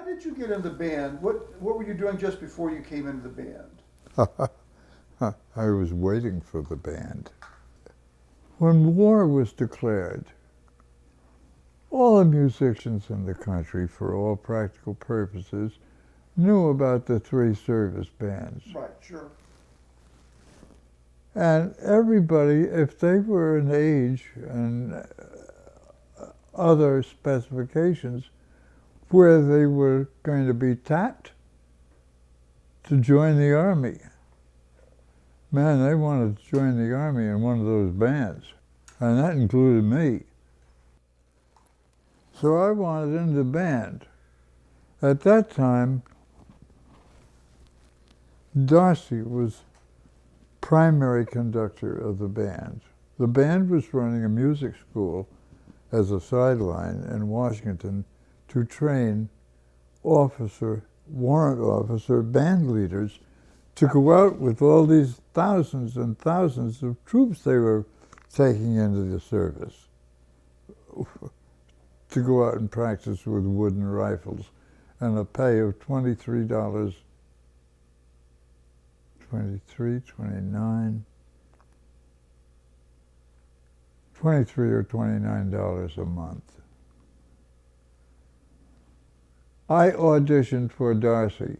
did you get in the band? What were you doing just before you came into the band? I was waiting for the band. When war was declared, all the musicians in the country, for all practical purposes, knew about the 3 service bands. Right, sure. And everybody, if they were an age and other specifications where they were going to be tapped to join the Army, man, they wanted to join the Army in one of those bands. And that included me. So I wanted in the band. At that time, Darcy was primary conductor of the band. The band was running a music school as a sideline in Washington to train warrant officer band leaders to go out with all these thousands and thousands of troops they were taking into the service to go out and practice with wooden rifles and a pay of $23, $29 or $29 a month. I auditioned for Darcy.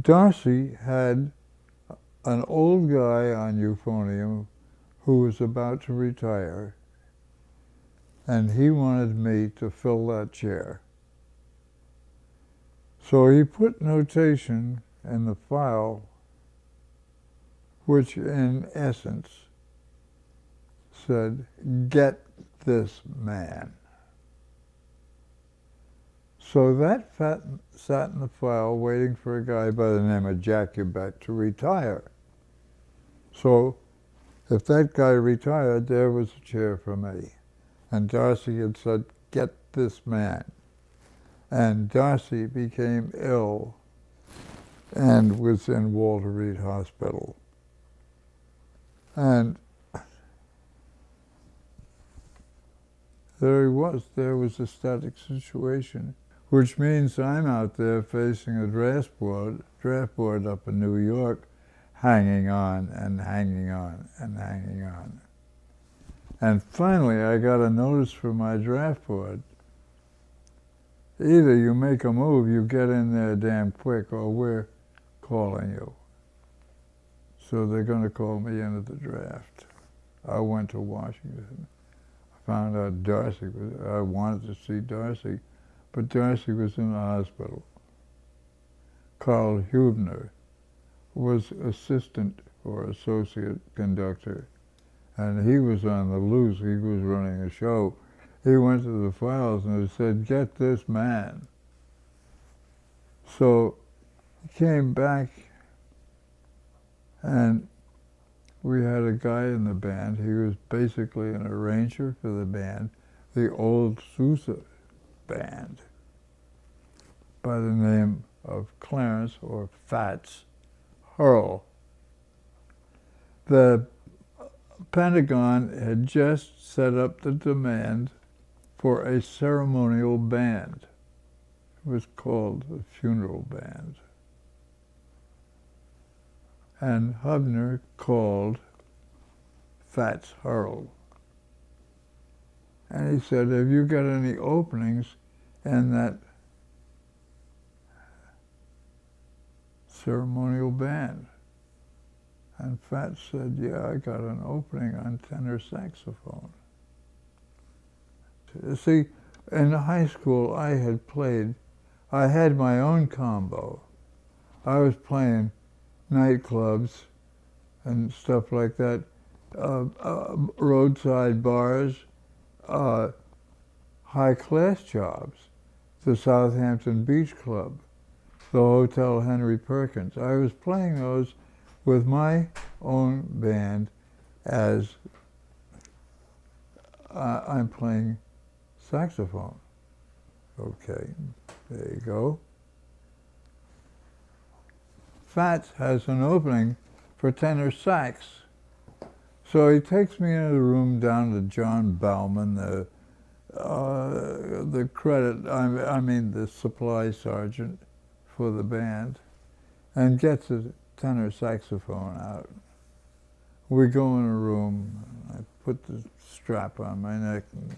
Darcy had an old guy on euphonium who was about to retire, and he wanted me to fill that chair. So he put notation in the file which in essence said, "Get this man." So that sat in the file waiting for a guy by the name of Jack Ubet to retire. So if that guy retired, there was a chair for me. And Darcy had said, "Get this man." And Darcy became ill and was in Walter Reed Hospital. And there was a static situation, which means I'm out there facing a draft board up in New York, hanging on and hanging on and hanging on. And finally, I got a notice from my draft board. Either you make a move, you get in there damn quick, or we're calling you. So they're going to call me into the draft. I went to Washington. I found out I wanted to see Darcy, but Darcy was in the hospital. Carl Hubner was assistant or associate conductor, and he was on the loose. He was running a show. He went to the files and said, "Get this man." So he came back, and we had a guy in the band. He was basically an arranger for the band, the old TUSAB band, by the name of Clarence, or Fats, Hurl. The Pentagon had just set up the demand for a ceremonial band. It was called the funeral band. And Hubner called Fats Hurl. And he said, "Have you got any openings in that ceremonial band?" And Fats said, "Yeah, I got an opening on tenor saxophone." See, in high school I had my own combo. I was playing nightclubs and stuff like that, roadside bars, high-class jobs, the Southampton Beach Club, the Hotel Henry Perkins. I was playing those with my own band as I'm playing saxophone. Okay, there you go. Fats has an opening for tenor sax. So he takes me into the room down to John Bauman, the the credit, I mean the supply sergeant for the band, and gets a tenor saxophone out. We go in a room, I put the strap on my neck, and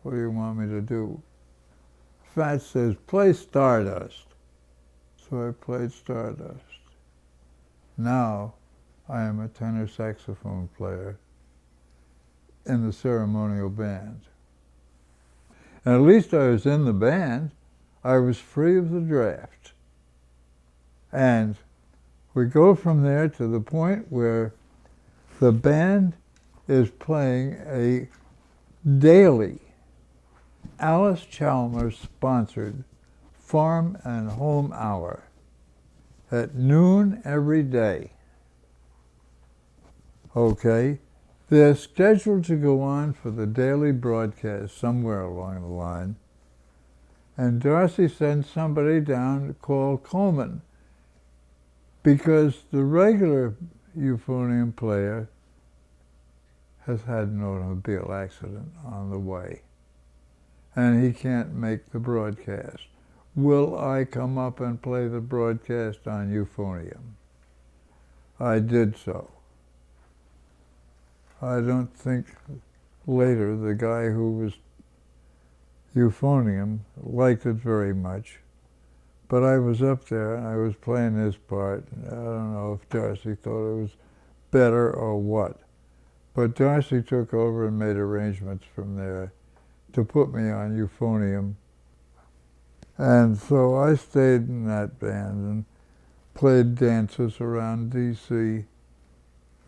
what do you want me to do? Fats says, play Stardust. So I played Stardust. Now I am a tenor saxophone player in the ceremonial band. And at least I was in the band. I was free of the draft. And we go from there to the point where the band is playing a daily Alice Chalmers sponsored farm and home hour at noon every day. Okay? They're scheduled to go on for the daily broadcast somewhere along the line, and Darcy sends somebody down to call Koman because the regular euphonium player has had an automobile accident on the way, and he can't make the broadcast. Will I come up and play the broadcast on euphonium? I did so. I don't think later the guy who was euphonium liked it very much, but I was up there and I was playing his part. I don't know if Darcy thought it was better or what, but Darcy took over and made arrangements from there to put me on euphonium. And so I stayed in that band and played dances around D.C.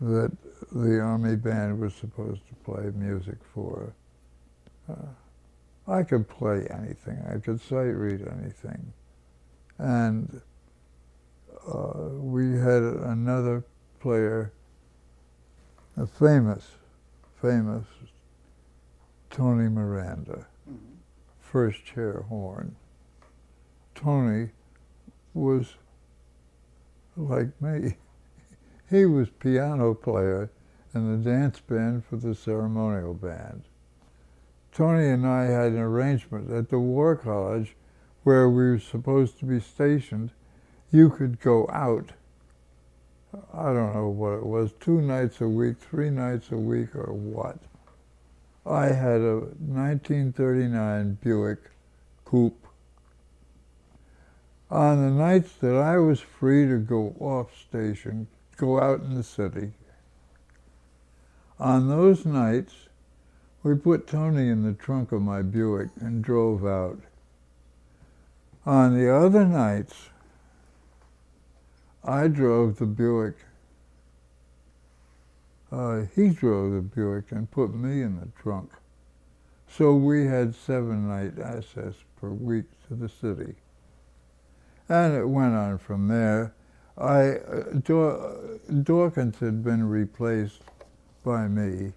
that the Army band was supposed to play music for. I could play anything. I could sight read anything. And we had another player, a famous Tony Miranda, first chair horn. Tony was like me. He was piano player in the dance band for the ceremonial band. Tony and I had an arrangement at the War College where we were supposed to be stationed. You could go out, I don't know what it was, 2 nights a week, 3 nights a week, or what. I had a 1939 Buick coupe. On the nights that I was free to go off station, go out in the city, on those nights, we put Tony in the trunk of my Buick and drove out. On the other nights, I drove the Buick. He drove the Buick and put me in the trunk. So we had 7-night access per week to the city. And it went on from there. Dawkins had been replaced by me.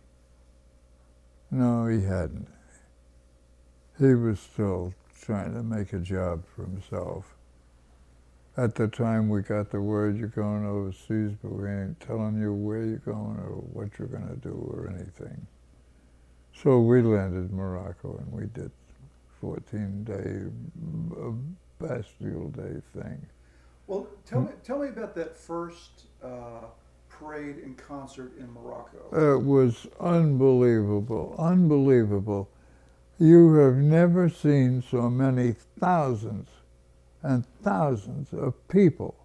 No, he hadn't. He was still trying to make a job for himself. At the time we got the word you're going overseas, but we ain't telling you where you're going or what you're going to do or anything. So we landed in Morocco and we did 14-day Bastille Day thing. Well, tell me about that first parade and concert in Morocco. It was unbelievable, unbelievable. You have never seen so many thousands and thousands of people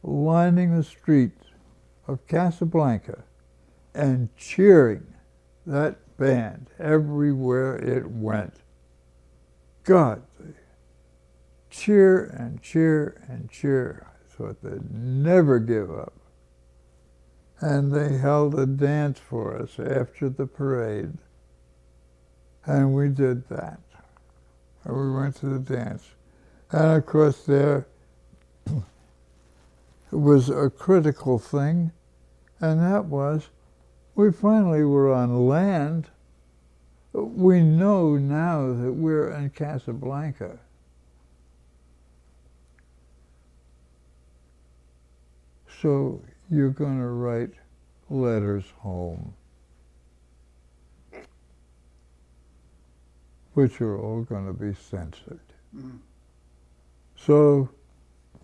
lining the streets of Casablanca and cheering that band everywhere it went. God, they cheer and cheer and cheer. I thought they'd never give up. And they held a dance for us after the parade. And we did that. And we went to the dance. And of course there was a critical thing, and that was we finally were on land. We know now that we're in Casablanca. So you're going to write letters home. which are all going to be censored. Mm. So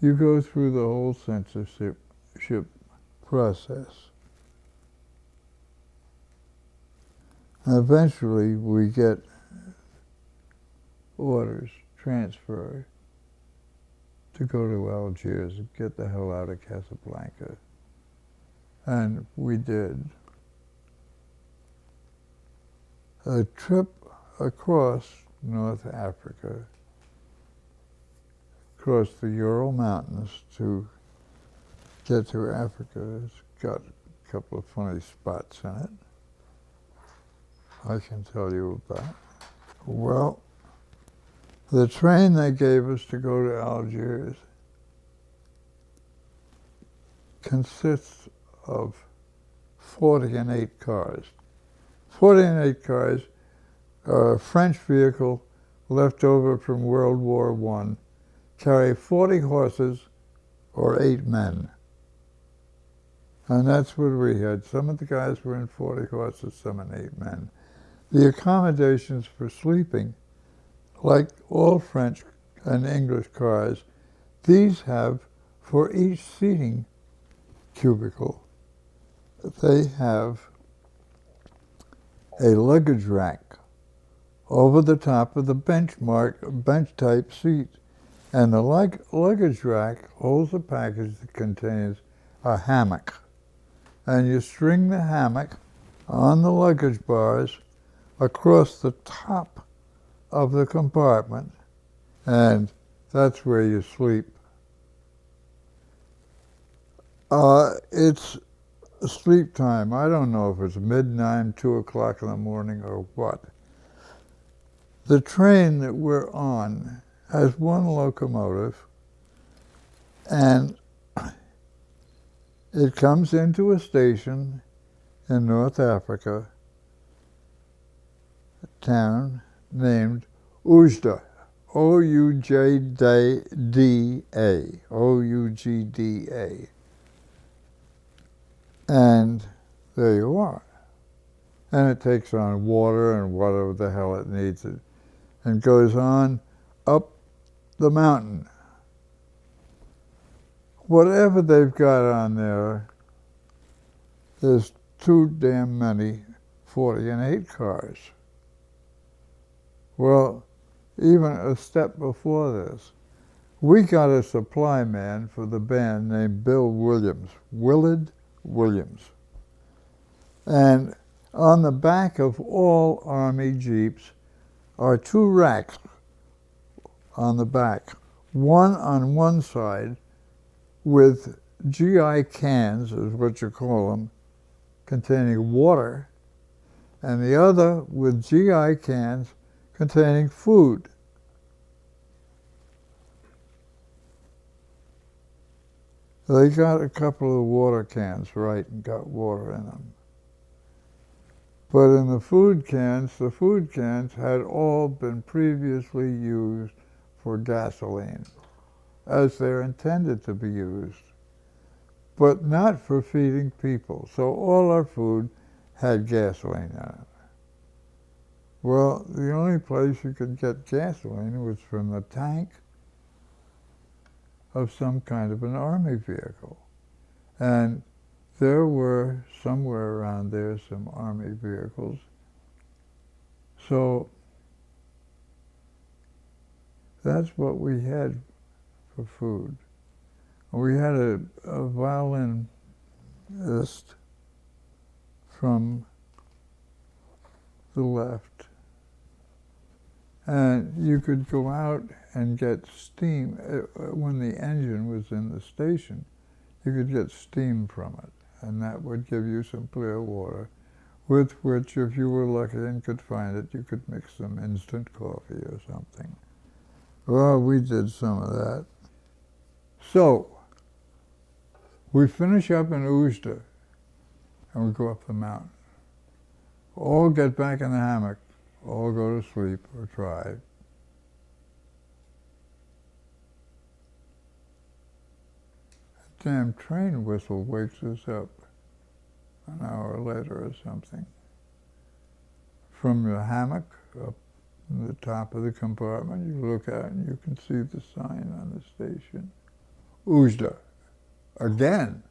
you go through the whole censorship process. And eventually we get orders, transfer, to go to Algiers and get the hell out of Casablanca. And we did. A trip across North Africa, across the Ural Mountains to get to Africa. It's got a couple of funny spots in it I can tell you about. Well, the train they gave us to go to Algiers consists of 48 cars. 48 cars are a French vehicle left over from World War I, carry 40 horses or 8 men. And that's what we had. Some of the guys were in 40 horses, some in 8 men. The accommodations for sleeping, like all French and English cars, these have, for each seating cubicle, they have a luggage rack over the top of the bench-type seat. And the luggage rack holds a package that contains a hammock. And you string the hammock on the luggage bars across the top of the compartment, and that's where you sleep. It's sleep time. I don't know if it's midnight, 2 o'clock in the morning, or what. The train that we're on has one locomotive, and it comes into a station in North Africa, a town named Oujda, O-U-J-D-A, O-U-G-D-A. And there you are. And it takes on water and whatever the hell it needs, and goes on up the mountain. Whatever they've got on there, there's too damn many 48 cars. Well, even a step before this, we got a supply man for the band named Bill Williams, Willard Williams. And on the back of all Army Jeeps are 2 racks on the back, one on one side with GI cans, is what you call them, containing water, and the other with GI cans containing food. They got a couple of water cans right and got water in them. But in the food cans had all been previously used for gasoline, as they're intended to be used, but not for feeding people. So all our food had gasoline in it. Well, the only place you could get gasoline was from the tank of some kind of an army vehicle. And there were somewhere around there some army vehicles. So that's what we had for food. We had a violinist from the left. And you could go out and get steam. When the engine was in the station, you could get steam from it. And that would give you some clear water, with which, if you were lucky and could find it, you could mix some instant coffee or something. Well, we did some of that. So, we finish up in Oujda, and we go up the mountain. All get back in the hammock, all go to sleep or try. A damn train whistle wakes us up an hour later or something. From the hammock up from the top of the compartment. You look out and you can see the sign on the station. Ujda. Again.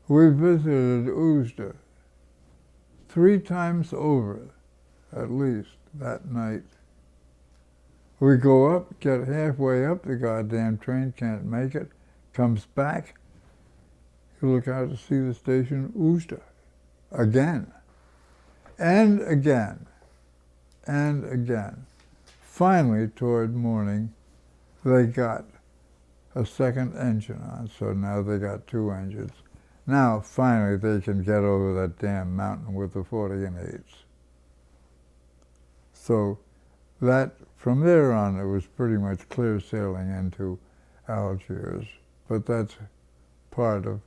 We visited Ujda 3 times over, at least, that night. We go up, get halfway up, the goddamn train can't make it, comes back. You look out to see the station, Ujda. Again. And again. And again. Finally, toward morning, they got a second engine on, so now they got 2 engines. Now, finally, they can get over that damn mountain with the 40 and 8s. So that, from there on, it was pretty much clear sailing into Algiers. But that's part of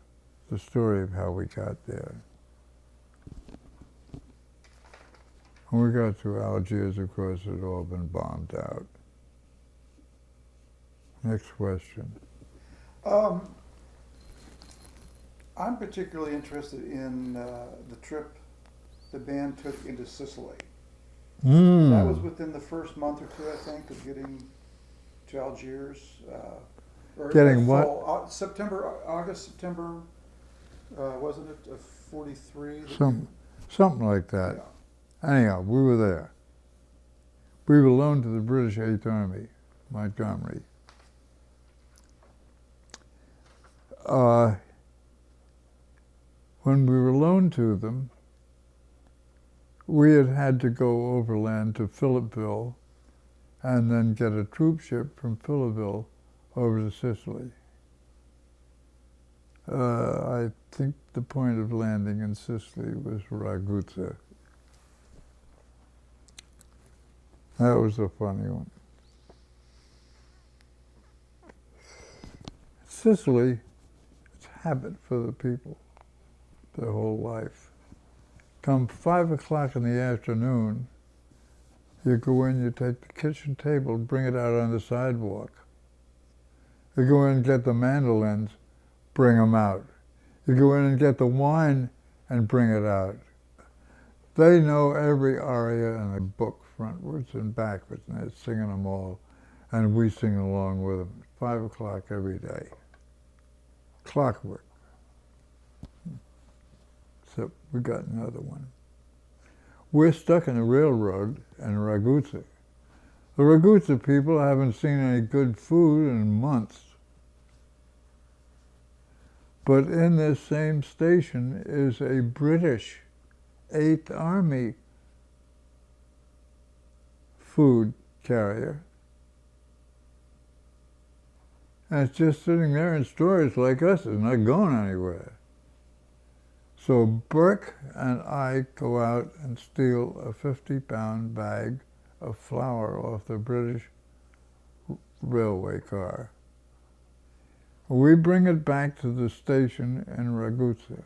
the story of how we got there. When we got to Algiers, of course, it had all been bombed out. Next question. I'm particularly interested in the trip the band took into Sicily. That was within the first month or 2, I think, of getting to Algiers. Getting what? August, September, wasn't it, of 43? Something like that. Yeah. Anyhow, we were there. We were loaned to the British 8th Army, Montgomery. When we were loaned to them, we had to go overland to Philippeville and then get a troop ship from Philippeville over to Sicily. I think the point of landing in Sicily was Ragusa. That was a funny one. Sicily, it's habit for the people, their whole life. Come 5 o'clock in the afternoon, you go in, you take the kitchen table, bring it out on the sidewalk. You go in and get the mandolins, bring them out. You go in and get the wine and bring it out. They know every aria in the book, frontwards and backwards, and they're singing them all, and we sing along with them. 5 o'clock every day. Clockwork. So we got another one. We're stuck in a railroad in Ragusa. The Ragusa people haven't seen any good food in months. But in this same station is a British 8th Army food carrier. And it's just sitting there in storage like us. It's not going anywhere. So Burke and I go out and steal a 50-pound bag of flour off the British railway car. We bring it back to the station in Ragusa.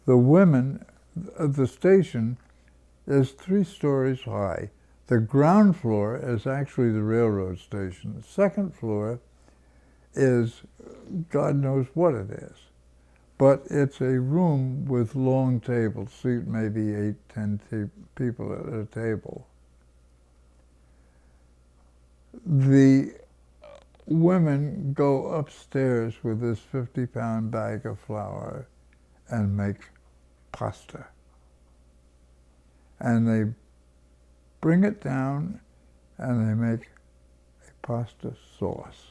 The women of the station is 3 stories high. The ground floor is actually the railroad station. The second floor is God knows what it is. But it's a room with long tables, seat maybe 8, 10 people at a table. The women go upstairs with this 50-pound bag of flour and make pasta. And they bring it down and they make a pasta sauce.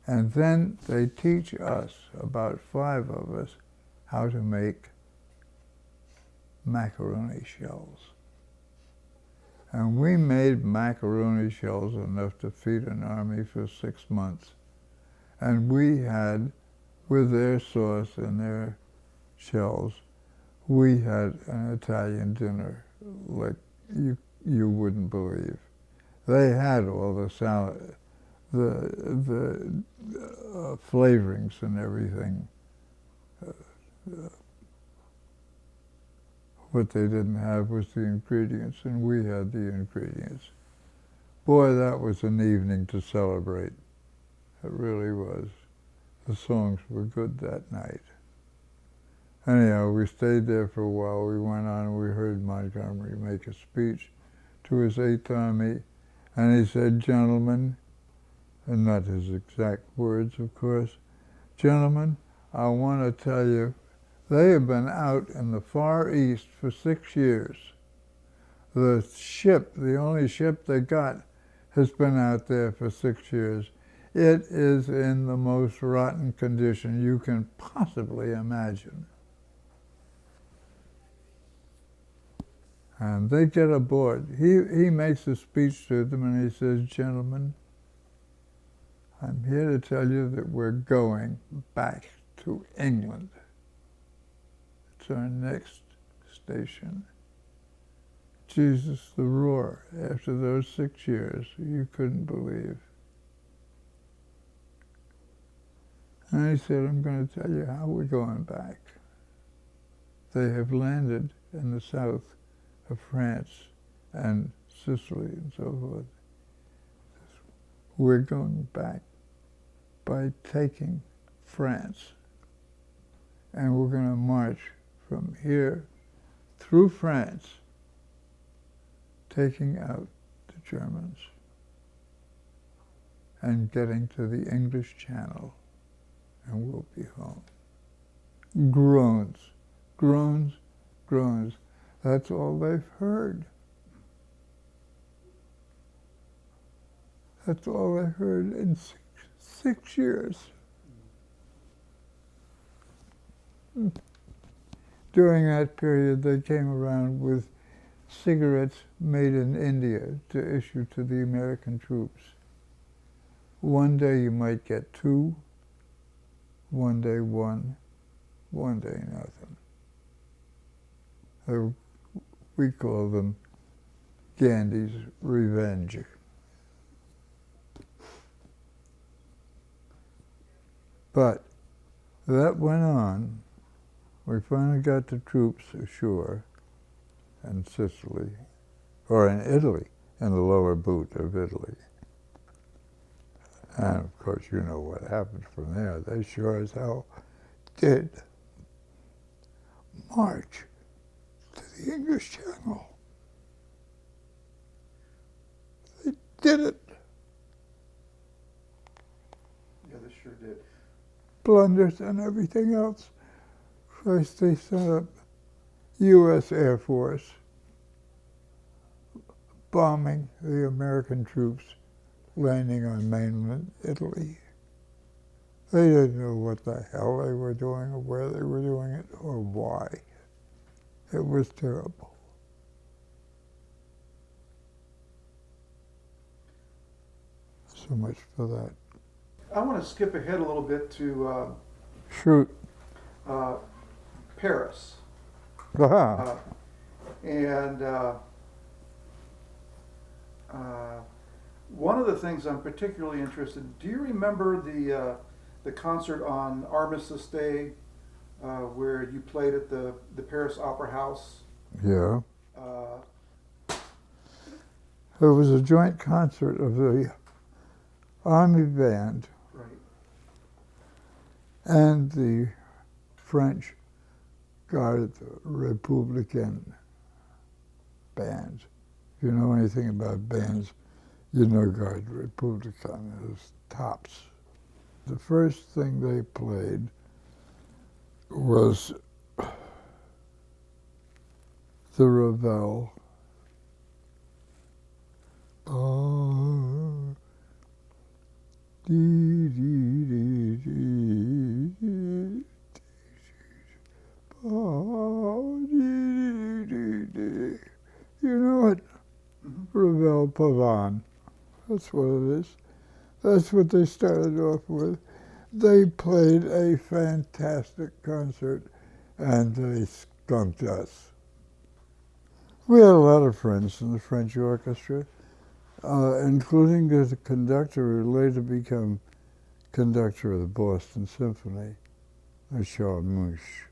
And then they teach us, about 5 of us, how to make macaroni shells. And we made macaroni shells enough to feed an army for 6 months. And we had, with their sauce and their shells, we had an Italian dinner like you wouldn't believe. They had all the salad, the flavorings and everything. What they didn't have was the ingredients, and we had the ingredients. Boy, that was an evening to celebrate. It really was. The songs were good that night. Anyhow, we stayed there for a while. We went on and we heard Montgomery make a speech to his Eighth Army, and he said, "Gentlemen," and not his exact words, of course, "Gentlemen, I want to tell you, they have been out in the Far East for 6 years. The ship, the only ship they got, has been out there for 6 years. It is in the most rotten condition you can possibly imagine." And they get aboard. He makes a speech to them and he says, "Gentlemen, I'm here to tell you that we're going back to England. It's our next station." Jesus, the roar after those 6 years, you couldn't believe. And he said, "I'm going to tell you how we're going back. They have landed in the south of France and Sicily and so forth. We're going back by taking France. And we're going to march from here through France, taking out the Germans and getting to the English Channel, and we'll be home." Groans, groans, groans. That's all they've heard. That's all they heard in six years. During that period, they came around with cigarettes made in India to issue to the American troops. One day you might get 2, one day 1, one day nothing. We call them Gandhi's revenge. But that went on. We finally got the troops ashore in Sicily, or in Italy, in the lower boot of Italy. And of course, you know what happened from there. They sure as hell did march to the English Channel. They did it. Yeah, they sure did. Blunders and everything else. First they set up U.S. Air Force bombing the American troops landing on mainland Italy. They didn't know what the hell they were doing or where they were doing it or why. It was terrible. So much for that. I want to skip ahead a little bit to Shoot. Paris. Ah. And one of the things I'm particularly interested in, do you remember the concert on Armistice Day where you played at the Paris Opera House? Yeah. It was a joint concert of the Army Band Right. and the French Garde Républicaine band. If you know anything about bands, you know Garde Républicaine is tops. The first thing they played was the Ravel. Oh, dee, dee, dee, dee, oh, dee, dee, dee. You know it? Mm-hmm. Ravel Pavane. That's what it is. That's what they started off with. They played a fantastic concert, and they skunked us. We had a lot of friends in the French orchestra, including the conductor who later became conductor of the Boston Symphony, Charmouche.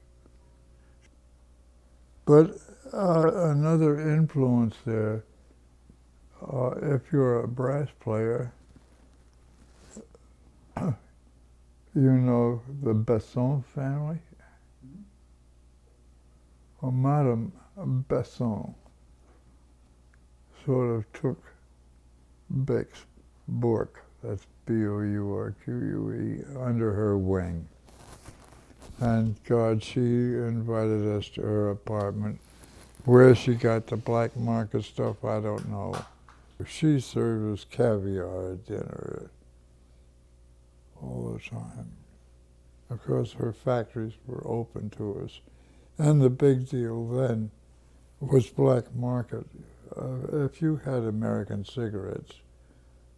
But another influence there, if you're a brass player, you know the Besson family? Madame Besson sort of took Beck's Bork, that's Bourque, under her wing. And God, she invited us to her apartment. Where she got the black market stuff, I don't know. She served us caviar at dinner all the time. Of course, her factories were open to us. And the big deal then was black market. If you had American cigarettes,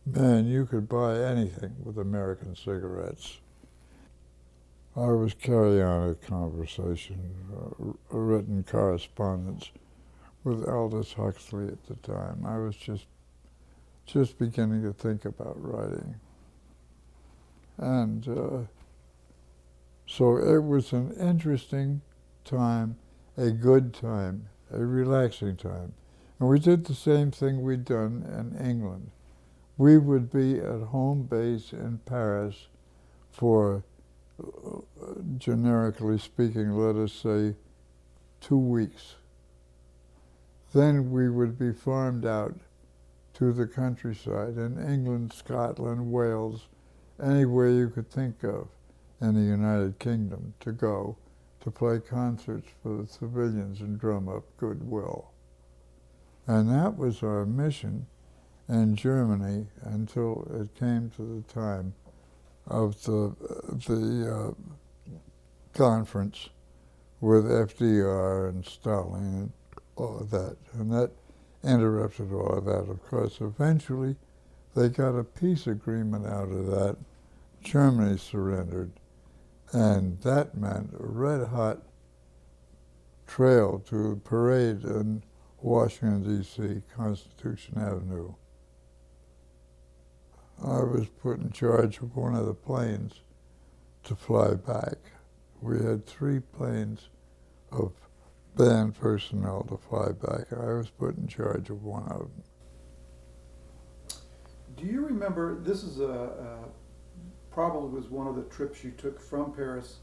man, you could buy anything with American cigarettes. I was carrying on a conversation, a written correspondence with Aldous Huxley at the time. I was just beginning to think about writing. And so it was an interesting time, a good time, a relaxing time. And we did the same thing we'd done in England. We would be at home base in Paris for, generically speaking, let us say 2 weeks. Then we would be farmed out to the countryside in England, Scotland, Wales, anywhere you could think of in the United Kingdom to go to play concerts for the civilians and drum up goodwill. And that was our mission in Germany until it came to the time of the conference with FDR and Stalin and all of that. And that interrupted all of that. Of course, eventually they got a peace agreement out of that. Germany surrendered. And that meant a red-hot trail to a parade in Washington, D.C., Constitution Avenue. I was put in charge of one of the planes to fly back. We had 3 planes of band personnel to fly back. I was put in charge of one of them. Do you remember, this is probably was one of the trips you took from Paris.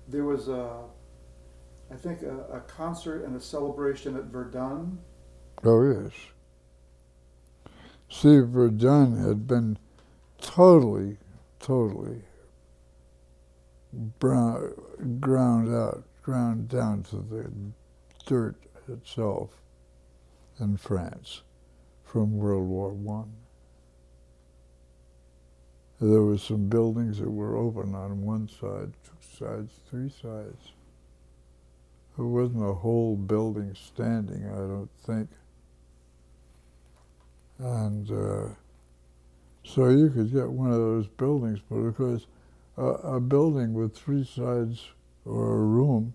There was I think a concert and a celebration at Verdun. Oh, yes. See, Verdun had been totally ground down to the dirt itself in France from World War I. There were some buildings that were open on one side, 2 sides, 3 sides. There wasn't a whole building standing, I don't think. And so you could get one of those buildings, but of course, a building with 3 sides, or a room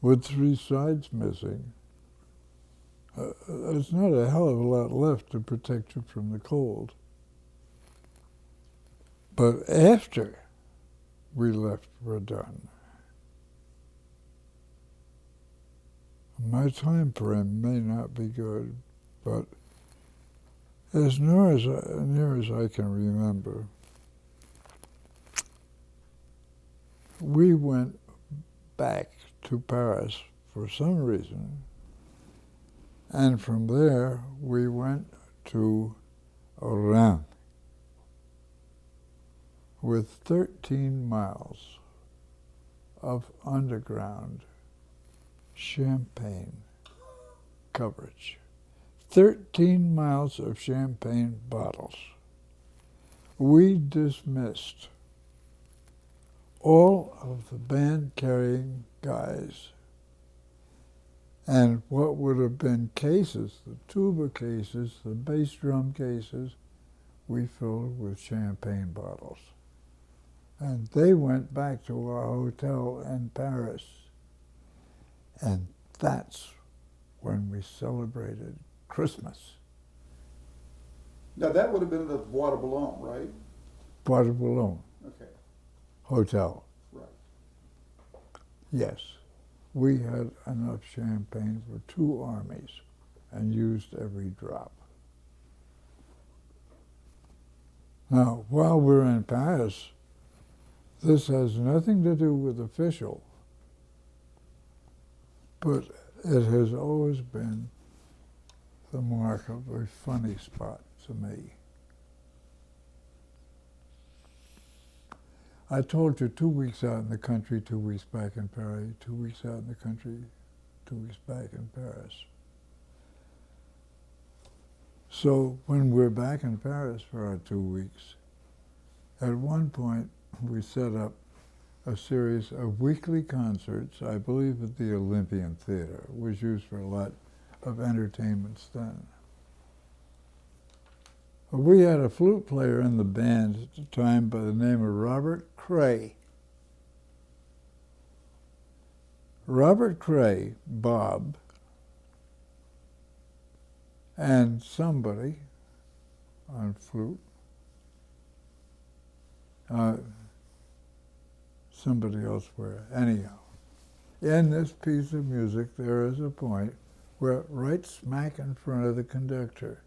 with 3 sides missing, there's not a hell of a lot left to protect you from the cold. But after we left Verdun, my time frame may not be good, but as near as I can remember, we went back to Paris for some reason, and from there we went to Rennes with 13 miles of underground champagne coverage. 13 miles of champagne bottles. We dismissed all of the band-carrying guys, and what would have been cases, the tuba cases, the bass drum cases, we filled with champagne bottles. And they went back to our hotel in Paris, and that's when we celebrated Christmas. Now that would have been the Bois de Boulogne, right? Bois de Boulogne Okay, Hotel. right. Yes, we had enough champagne for 2 armies and used every drop. Now, while we're in Paris, this has nothing to do with official, but it has always been the mark of a funny spot to me. I told you 2 weeks out in the country, 2 weeks back in Paris, 2 weeks out in the country, 2 weeks back in Paris. So when we're back in Paris for our 2 weeks, at one point we set up a series of weekly concerts, I believe at the Olympian Theater. It was used for a lot of entertainments then. We had a flute player in the band at the time by the name of Robert Cray. Robert Cray, Bob, and somebody on flute, somebody elsewhere. Anyhow, in this piece of music there is a point where right smack in front of the conductor,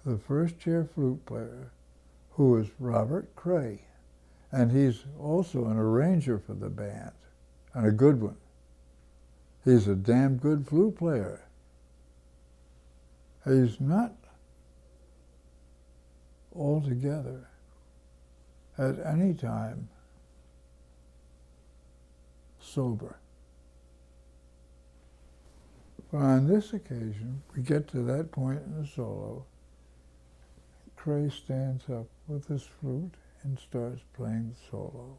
the first chair flute player, who is Robert Cray, and he's also an arranger for the band, and a good one. He's a damn good flute player. He's not altogether at any time sober. But on this occasion, we get to that point in the solo. Cray stands up with his flute and starts playing the solo.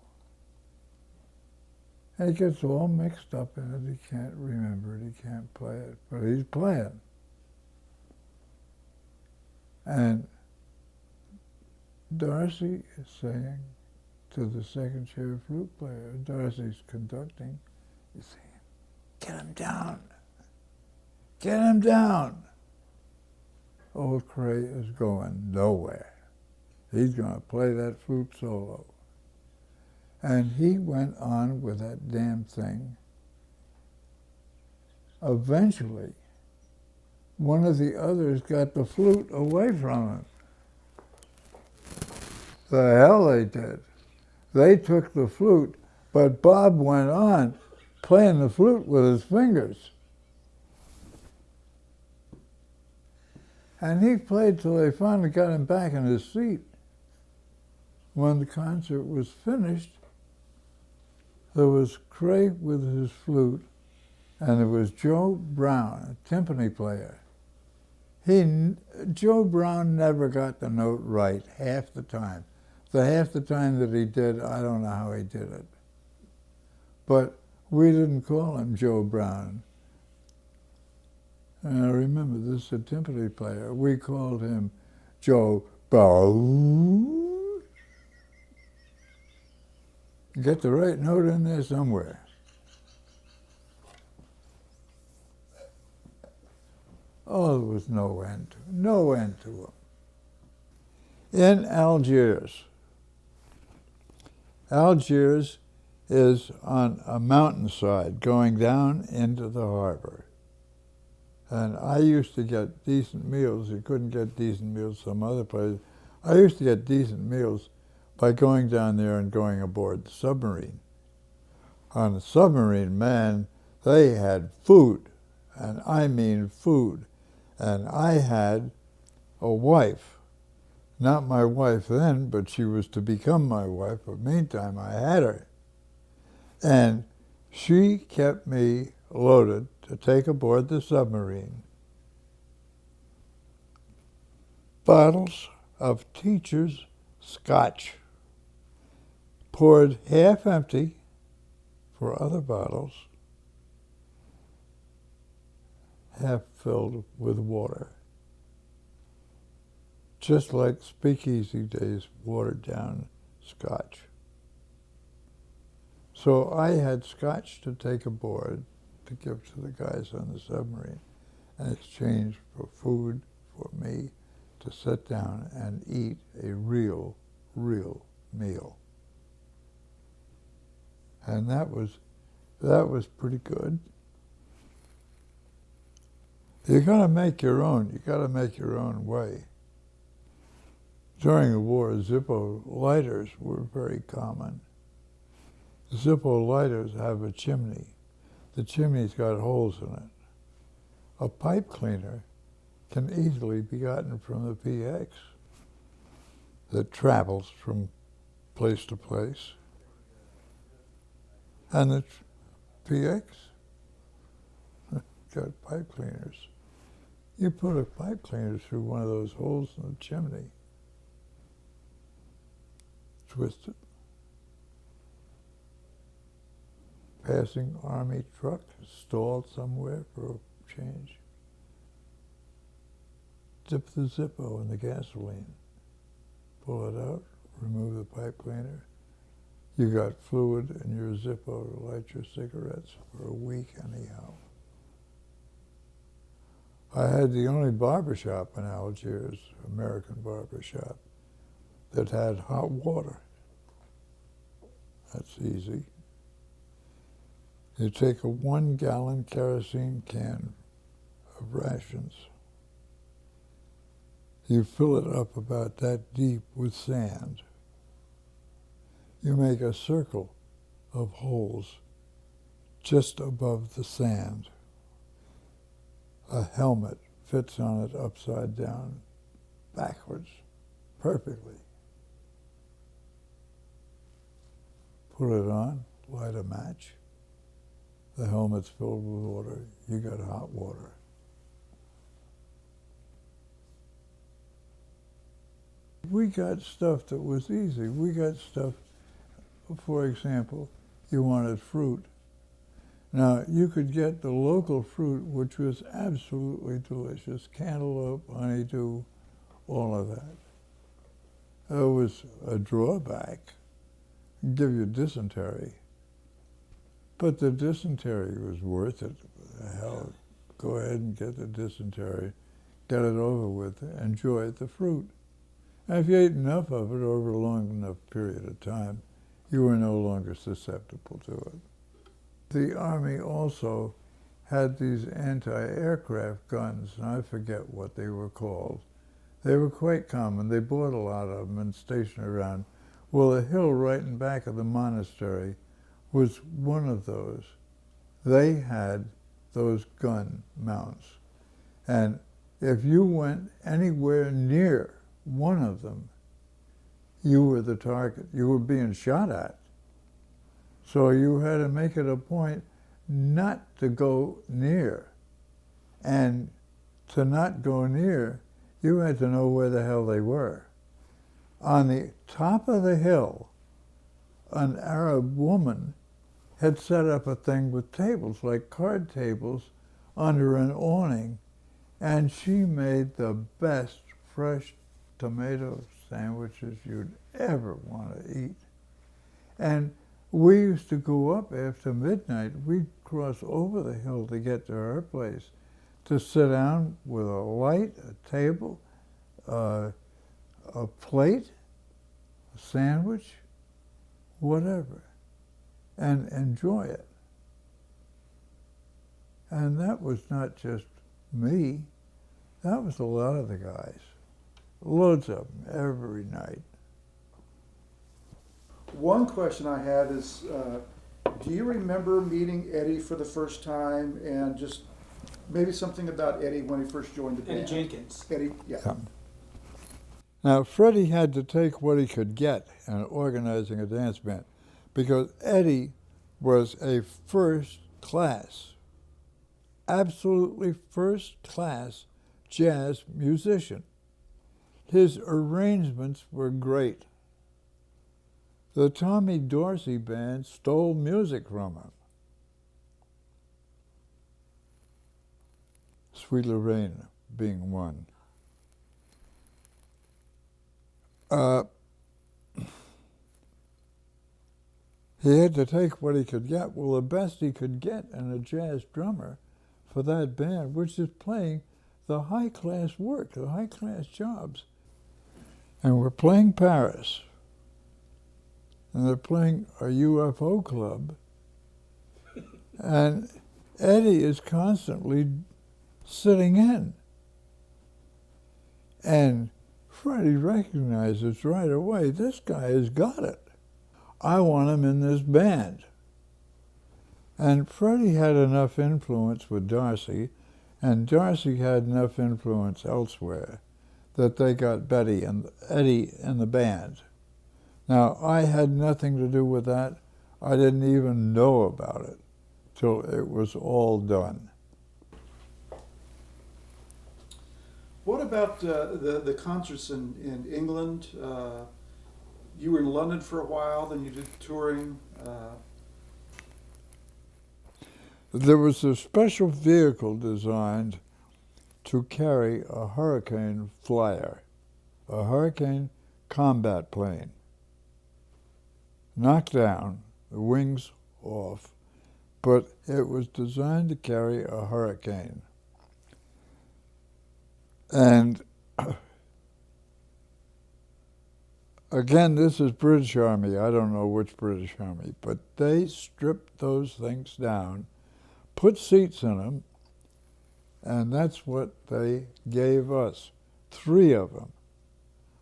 And he gets all mixed up in it. He can't remember it. He can't play it. But he's playing. And Darcy is saying to the second chair flute player, Darcy's conducting, he's saying, "Get him down. Get him down." Old Cray is going nowhere. He's going to play that flute solo. And he went on with that damn thing. Eventually, one of the others got the flute away from him. The hell they did. They took the flute, but Bob went on playing the flute with his fingers. And he played till they finally got him back in his seat. When the concert was finished, there was Cray with his flute, and there was Joe Brown, a timpani player. Joe Brown never got the note right half the time. The half the time that he did, I don't know how he did it. But we didn't call him Joe Brown. And I remember this is a timpani player. We called him Joe Brown. Get the right note in there somewhere. Oh, there was no end to him. In Algiers. Algiers is on a mountainside going down into the harbor. And I used to get decent meals. You couldn't get decent meals some other places. I used to get decent meals by going down there and going aboard the submarine. On the submarine, man, they had food, and I mean food. And I had a wife. Not my wife then, but she was to become my wife, but meantime I had her. And she kept me loaded to take aboard the submarine. Bottles of teacher's scotch, poured half empty for other bottles, half filled with water. Just like speakeasy days, watered down scotch. So I had scotch to take aboard to give to the guys on the submarine in exchange for food for me to sit down and eat a real meal. And that was pretty good. You gotta make your own way. During the war, Zippo lighters were very common. Zippo lighters have a chimney. The chimney's got holes in it. A pipe cleaner can easily be gotten from the PX that travels from place to place. And the PX got pipe cleaners. You put a pipe cleaner through one of those holes in the chimney, twist it. Passing army truck, stalled somewhere for a change. Dip the Zippo in the gasoline. Pull it out, remove the pipe cleaner. You got fluid in your Zippo to light your cigarettes for a week anyhow. I had the only barbershop in Algiers, American barbershop, that had hot water. That's easy. You take a 1-gallon kerosene can of rations. You fill it up about that deep with sand. You make a circle of holes just above the sand. A helmet fits on it upside down, backwards, perfectly. Put it on, light a match. The helmet's filled with water. You got hot water. We got stuff that was easy. We got stuff, for example, you wanted fruit. Now, you could get the local fruit, which was absolutely delicious, cantaloupe, honeydew, all of that. There was a drawback, give you dysentery. But the dysentery was worth it. Hell, go ahead and get the dysentery, get it over with, enjoy the fruit. And if you ate enough of it over a long enough period of time, you were no longer susceptible to it. The Army also had these anti-aircraft guns, and I forget what they were called. They were quite common. They bought a lot of them and stationed around. Well, the hill right in back of the monastery was one of those. They had those gun mounts. And if you went anywhere near one of them, you were the target. You were being shot at. So you had to make it a point not to go near. And to not go near, you had to know where the hell they were. On the top of the hill, an Arab woman had set up a thing with tables, like card tables, under an awning, and she made the best fresh tomato sandwiches you'd ever want to eat. And we used to go up after midnight. We'd cross over the hill to get to her place, to sit down with a light, a table, a plate, a sandwich, whatever, and enjoy it. And that was not just me. That was a lot of the guys. Loads of them every night. One question I had is, do you remember meeting Eddie for the first time, and just maybe something about Eddie when he first joined the band? Eddie Jenkins. Eddie, yeah. Now, Freddie had to take what he could get in organizing a dance band, because Eddie was a first class, absolutely first class jazz musician. His arrangements were great. The Tommy Dorsey band stole music from him. Sweet Lorraine being one. He had to take what he could get. Well, the best he could get in a jazz drummer for that band, which is playing the high-class work, the high-class jobs. And we're playing Paris. And they're playing a UFO club. And Eddie is constantly sitting in. And Freddie recognizes right away, this guy has got it. I want him in this band. And Freddie had enough influence with Darcy, and Darcy had enough influence elsewhere, that they got Eddie in the band. Now, I had nothing to do with that. I didn't even know about it till it was all done. What about the concerts in England? You were in London for a while, then you did touring. There was a special vehicle designed to carry a Hurricane flyer, a Hurricane combat plane, knocked down, the wings off, but it was designed to carry a Hurricane. And again, this is British Army. I don't know which British Army, but they stripped those things down, put seats in them, and that's what they gave us, 3 of them,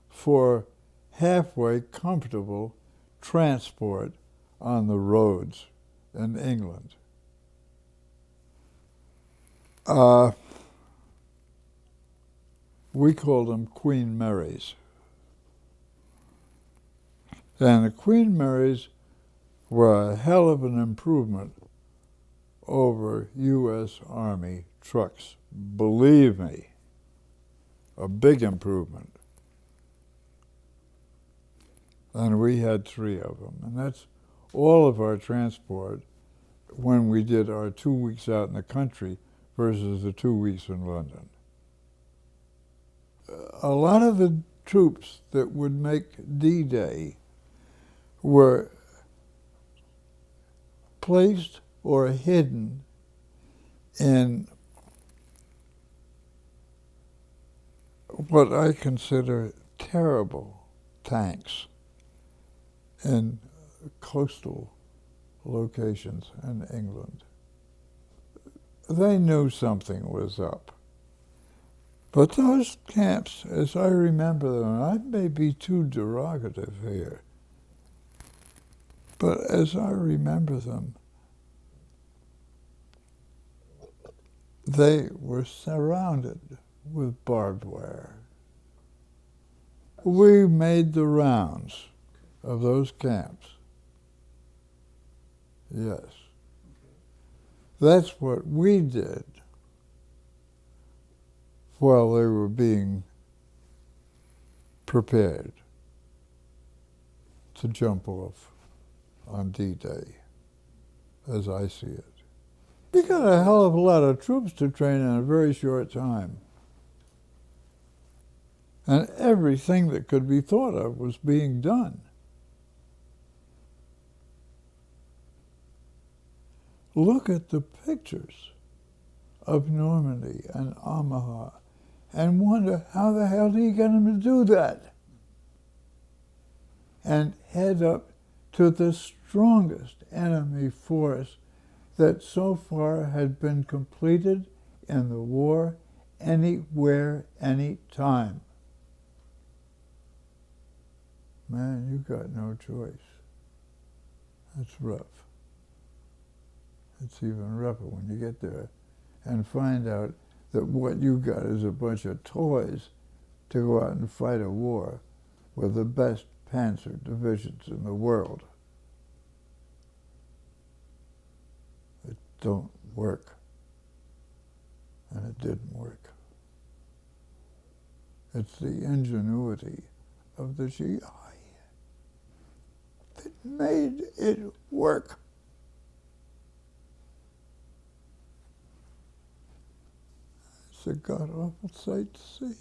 for halfway comfortable transport on the roads in England. We called them Queen Marys. And the Queen Marys were a hell of an improvement over U.S. Army trucks. Believe me, a big improvement. And we had 3 of them. And that's all of our transport when we did our 2 weeks out in the country versus the 2 weeks in London. A lot of the troops that would make D-Day were placed or hidden in what I consider terrible tanks in coastal locations in England. They knew something was up. But those camps, as I remember them, and I may be too derogative here, but as I remember them, they were surrounded with barbed wire. We made the rounds of those camps. Yes. That's what we did while they were being prepared to jump off on D-Day, as I see it. You got a hell of a lot of troops to train in a very short time. And everything that could be thought of was being done. Look at the pictures of Normandy and Omaha and wonder how the hell do you get them to do that? And head up to the strongest enemy force that so far had been completed in the war anywhere, any time. Man, you got no choice. That's rough. It's even rougher when you get there and find out that what you got is a bunch of toys to go out and fight a war with the best panzer divisions in the world. It don't work. And it didn't work. It's the ingenuity of the GI that made it work. It's a god-awful sight to see.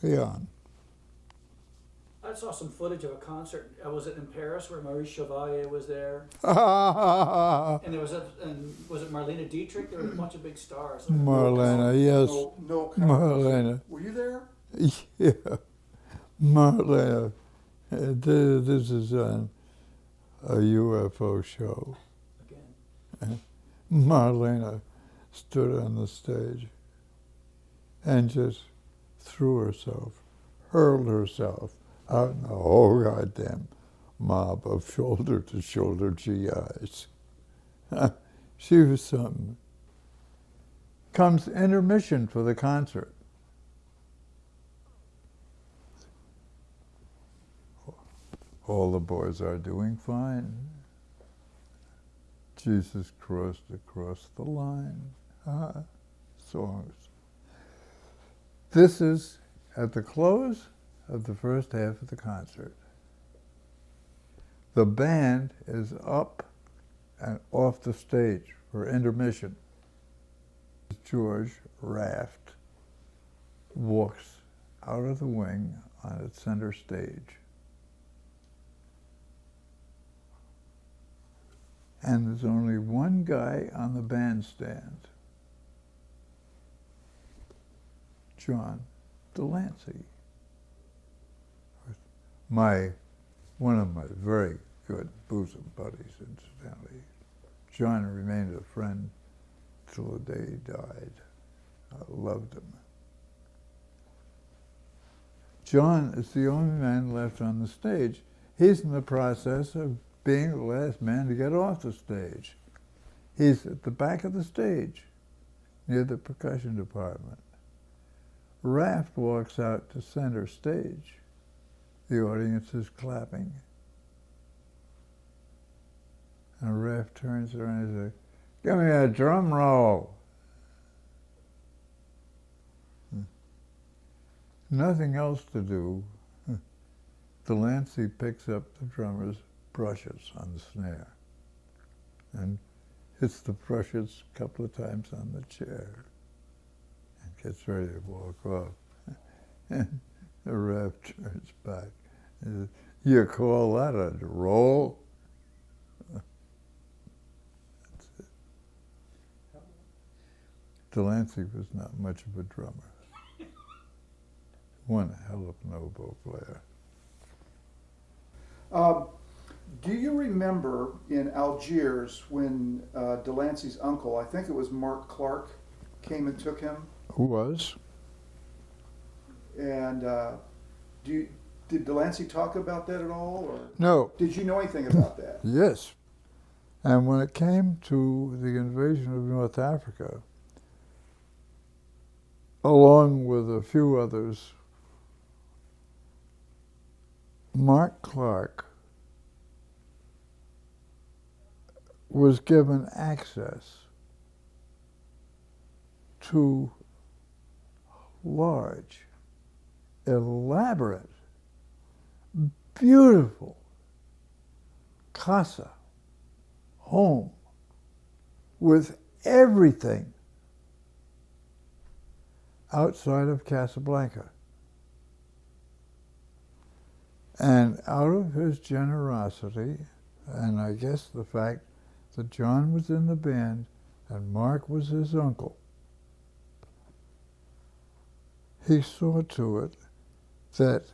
Carry on. I saw some footage of a concert. Was it in Paris where Maurice Chevalier was there? And there was was it Marlena Dietrich? There was a bunch of big stars. Marlena, yes. No Marlena. Were you there? Yeah. Marlena. This is a UFO show. Again. Marlena stood on the stage and just threw herself, hurled herself out in the whole goddamn mob of shoulder-to-shoulder GIs. She was something. Comes intermission for the concert. All the boys are doing fine. Jesus crossed across the line. Songs. This is at the close of the first half of the concert. The band is up and off the stage for intermission. George Raft walks out of the wing on its center stage. And there's only one guy on the bandstand, John Delancey. One of my very good bosom buddies, incidentally. John remained a friend till the day he died. I loved him. John is the only man left on the stage. He's in the process of being the last man to get off the stage. He's at the back of the stage, near the percussion department. Raft walks out to center stage. The audience is clapping. And Raft turns around and says, "Give me a drum roll." Nothing else to do. Delancey picks up the drummer's brushes on the snare and hits the brushes a couple of times on the chair and gets ready to walk off. And the ref turns back and says, "You call that a roll?" That's it. Delancey was not much of a drummer. One hell of an oboe player. Do you remember in Algiers when Delancey's uncle, I think it was Mark Clark, came and took him? Who was? And did Delancey talk about that at all? Or No. did you know anything about that? Yes. And when it came to the invasion of North Africa, along with a few others, Mark Clark was given access to large, elaborate, beautiful casa, home, with everything outside of Casablanca. And out of his generosity, and I guess the fact that John was in the band and Mark was his uncle, he saw to it that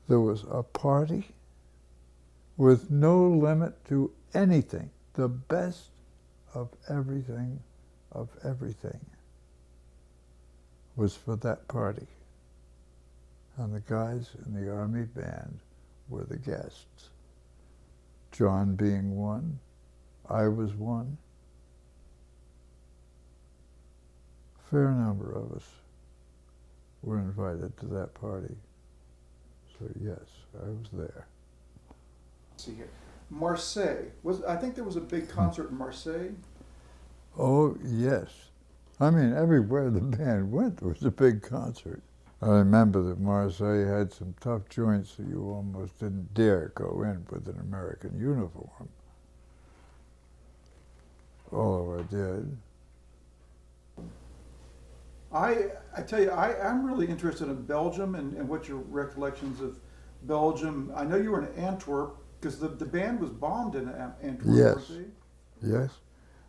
there was a party with no limit to anything, the best of everything was for that party. And the guys in the army band were the guests. John being one, I was one. A fair number of us were invited to that party. So yes, I was there. Let's see here. Marseille. I think there was a big concert in Marseille. Oh, yes. I mean, everywhere the band went, there was a big concert. I remember that Marseille had some tough joints that you almost didn't dare go in with an American uniform. Although I did. I tell you, I'm really interested in Belgium and what your recollections of Belgium. I know you were in Antwerp because the band was bombed in Antwerp. Yes. Yes.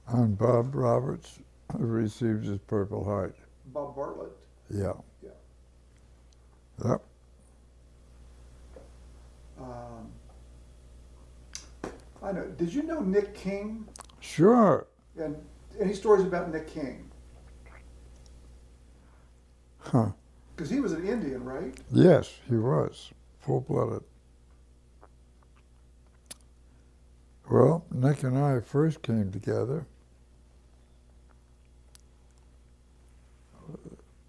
And Bob Roberts received his Purple Heart. Bob Bartlett. Yeah. Yeah. Yep. I know. Did you know Nick King? Sure. And any stories about Nick King? Huh. Because he was an Indian, right? Yes, he was, full-blooded. Well, Nick and I first came together.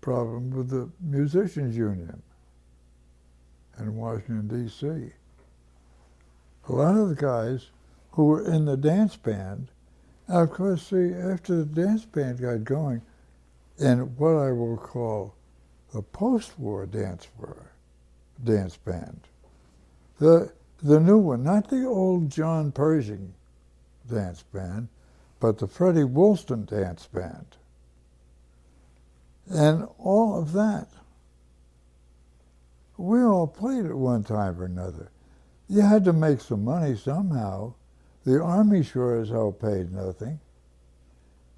Problem with the Musicians Union in Washington, D.C. A lot of the guys who were in the dance band, and of course, see, after the dance band got going, in what I will call the post-war dance band, the new one, not the old John Pershing dance band, but the Freddie Woolston dance band. And all of that, we all played at one time or another. You had to make some money somehow. The Army sure as hell paid nothing.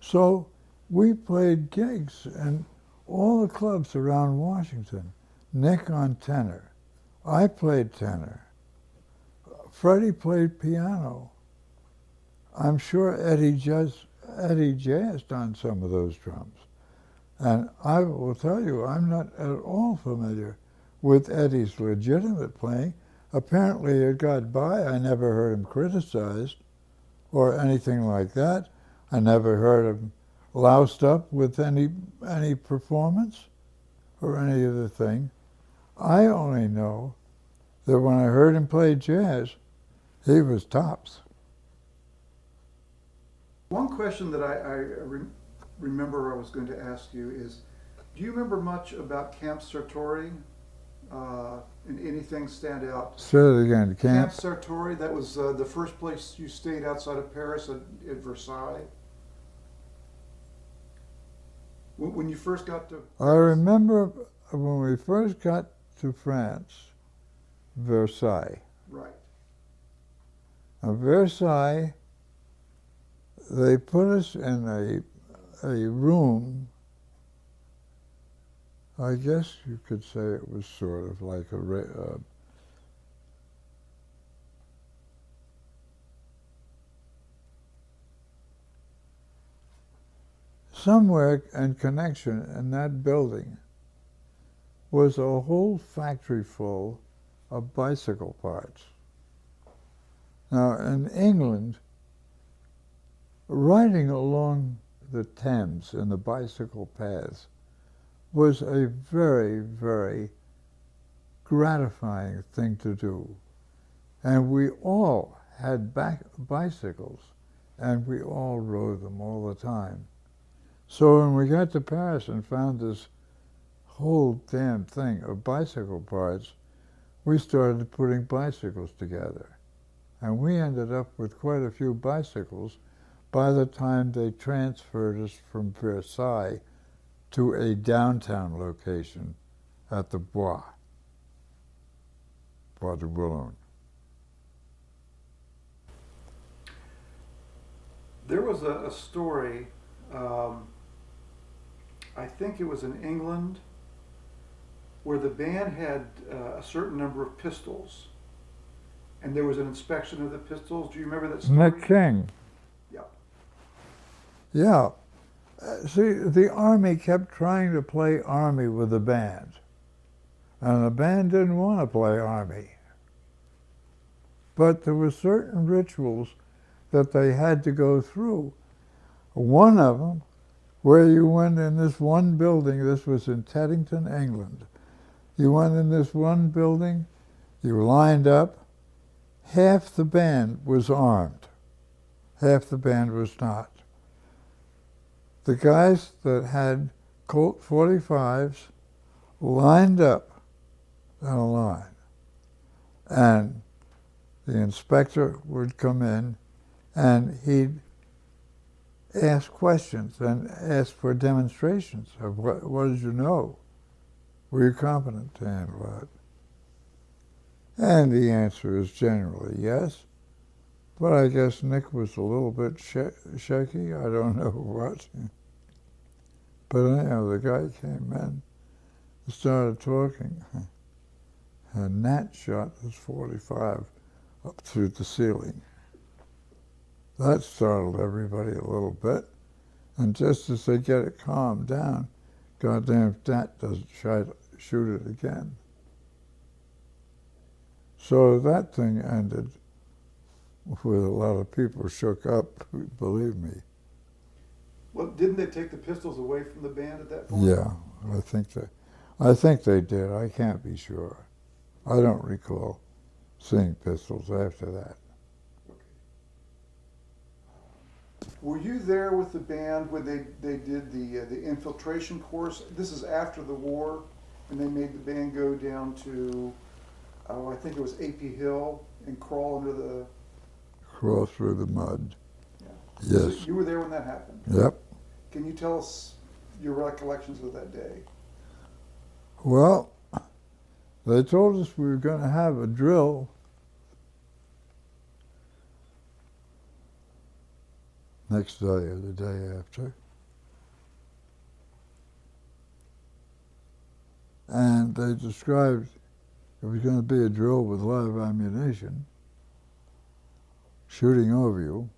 So we played gigs in all the clubs around Washington. Nick on tenor. I played tenor. Freddie played piano. I'm sure Eddie jazzed on some of those drums. And I will tell you, I'm not at all familiar with Eddie's legitimate playing. Apparently it got by. I never heard him criticized or anything like that. I never heard him loused up with any performance or any other thing. I only know that when I heard him play jazz, he was tops. One question that I remember I was going to ask you is, do you remember much about Camp Sartori? And anything stand out? Say it again, Camp Sartori, that was the first place you stayed outside of Paris at Versailles? When you first got to... I remember when we first got to France, Versailles. Right. At Versailles, they put us in a room. I guess you could say it was sort of like somewhere in connection in that building was a whole factory full of bicycle parts. Now, in England, riding along the Thames in the bicycle paths was a very, very gratifying thing to do. And we all had bicycles, and we all rode them all the time. So when we got to Paris and found this whole damn thing of bicycle parts, we started putting bicycles together. And we ended up with quite a few bicycles by the time they transferred us from Versailles to a downtown location at the Bois de Boulogne. There was a story, I think it was in England, where the band had a certain number of pistols, and there was an inspection of the pistols. Do you remember that story? Nick King. Yeah. Yeah. See, the Army kept trying to play Army with the band, and the band didn't want to play Army. But there were certain rituals that they had to go through. One of them, where you went in this one building, this was in Teddington, England. You went in this one building, you lined up, half the band was armed, half the band was not. The guys that had Colt 45s lined up in a line, and the inspector would come in and he'd ask questions and ask for demonstrations of what did you know? Were you competent to handle that? And the answer is generally yes. But I guess Nick was a little bit shaky. I don't know what. But anyhow, the guy came in and started talking. And Nat shot his 45 up through the ceiling. That startled everybody a little bit. And just as they get it calmed down, goddamn Nat doesn't shoot it again. So that thing ended with a lot of people shook up, believe me. Well, didn't they take the pistols away from the band at that point? Yeah, I think they did. I can't be sure. I don't recall seeing pistols after that. Were you there with the band when they did the infiltration course? This is after the war, and they made the band go down to, I think it was AP Hill, and crawl under the... Crawl through the mud. Yeah. Yes. So you were there when that happened? Yep. Can you tell us your recollections of that day? Well, they told us we were going to have a drill. Next day or the day after. And they described it was going to be a drill with live ammunition, shooting over you.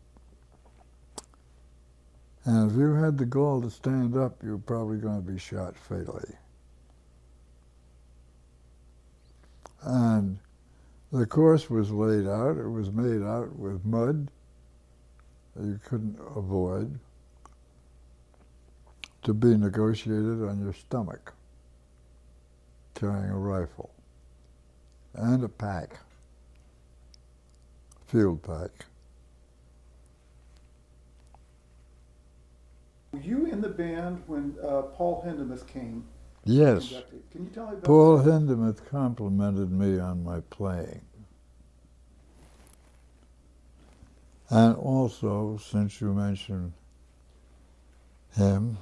And if you had the gall to stand up, you were probably going to be shot fatally. And the course was laid out. It was made out with mud that you couldn't avoid, to be negotiated on your stomach, carrying a rifle and a pack, field pack. Were you in the band when Paul Hindemith came? Yes. Conducted? Can you tell me about Paul that? Hindemith complimented me on my playing. And also, since you mentioned him,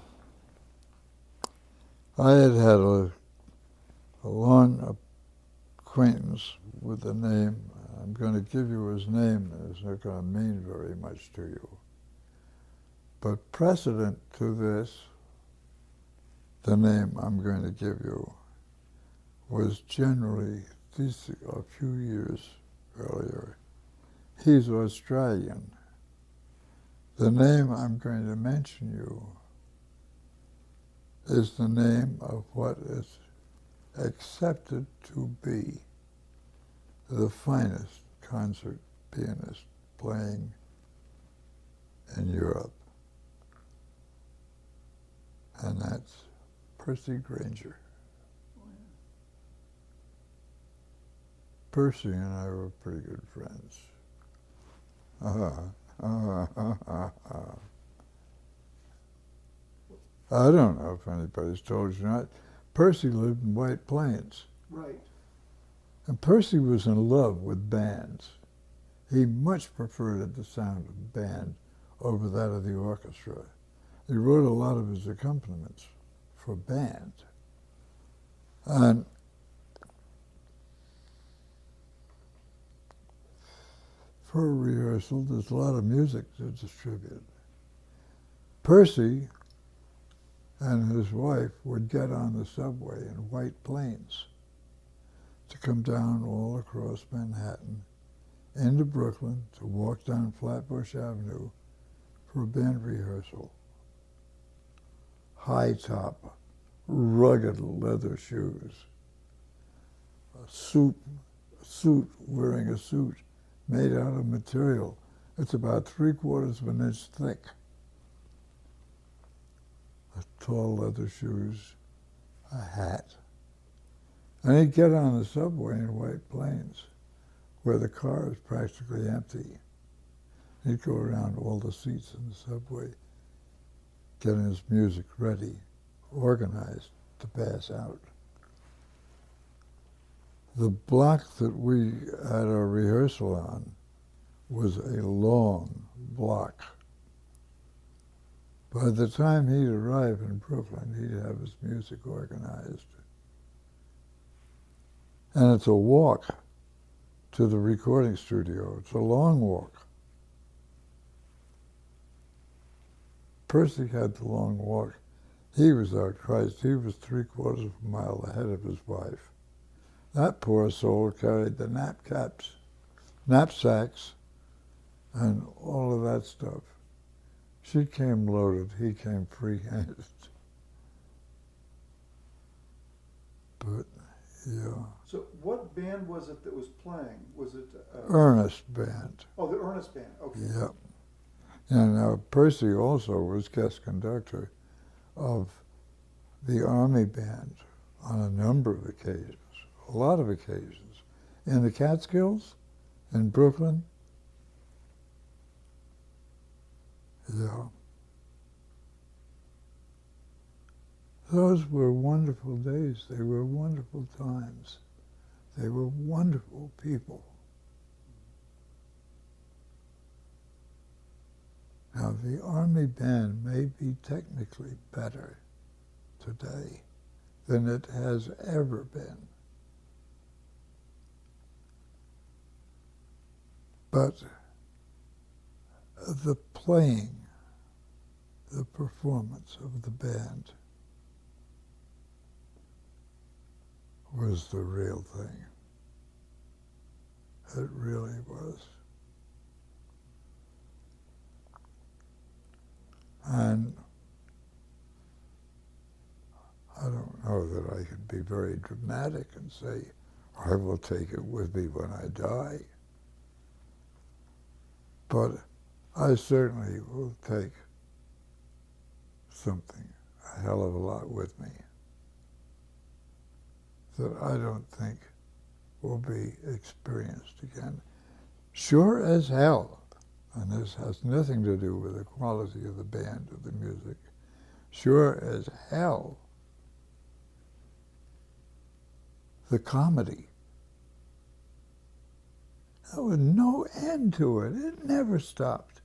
I had had a long acquaintance with the name. I'm going to give you his name. It's not going to mean very much to you. But precedent to this, the name I'm going to give you, was generally, a few years earlier, he's Australian. The name I'm going to mention you is the name of what is accepted to be the finest concert pianist playing in Europe. And that's Percy Granger. Percy and I were pretty good friends. I don't know if anybody's told you or not. Percy lived in White Plains. Right. And Percy was in love with bands. He much preferred the sound of band over that of the orchestra. He wrote a lot of his accompaniments for band. And for a rehearsal, there's a lot of music to distribute. Percy and his wife would get on the subway in White Plains to come down all across Manhattan into Brooklyn to walk down Flatbush Avenue for a band rehearsal. High top, rugged leather shoes, a suit, wearing a suit made out of material. It's about 3/4 of an inch thick. Tall leather shoes, a hat. And he'd get on the subway in White Plains, where the car is practically empty. He'd go around all the seats in the subway, getting his music ready, organized to pass out. The block that we had our rehearsal on was a long block. By the time he'd arrive in Brooklyn, he'd have his music organized. And it's a walk to the recording studio. It's a long walk. Percy had the long walk. He was our Christ. He was 3/4 of a mile ahead of his wife. That poor soul carried the knapsacks, and all of that stuff. She came loaded, he came free-handed. But, yeah. So what band was it that was playing? Was it? Ernest Band. Oh, the Ernest Band. Okay. Yep. And Percy also was guest conductor of the Army Band on a number of occasions, a lot of occasions. In the Catskills, in Brooklyn. Yeah. Those were wonderful days. They were wonderful times. They were wonderful people. Now, the Army Band may be technically better today than it has ever been. But the playing, the performance of the band was the real thing. It really was. And I don't know that I can be very dramatic and say, I will take it with me when I die. But I certainly will take something, a hell of a lot with me, that I don't think will be experienced again. Sure as hell, and this has nothing to do with the quality of the band or the music, sure as hell, the comedy. There was no end to it. It never stopped.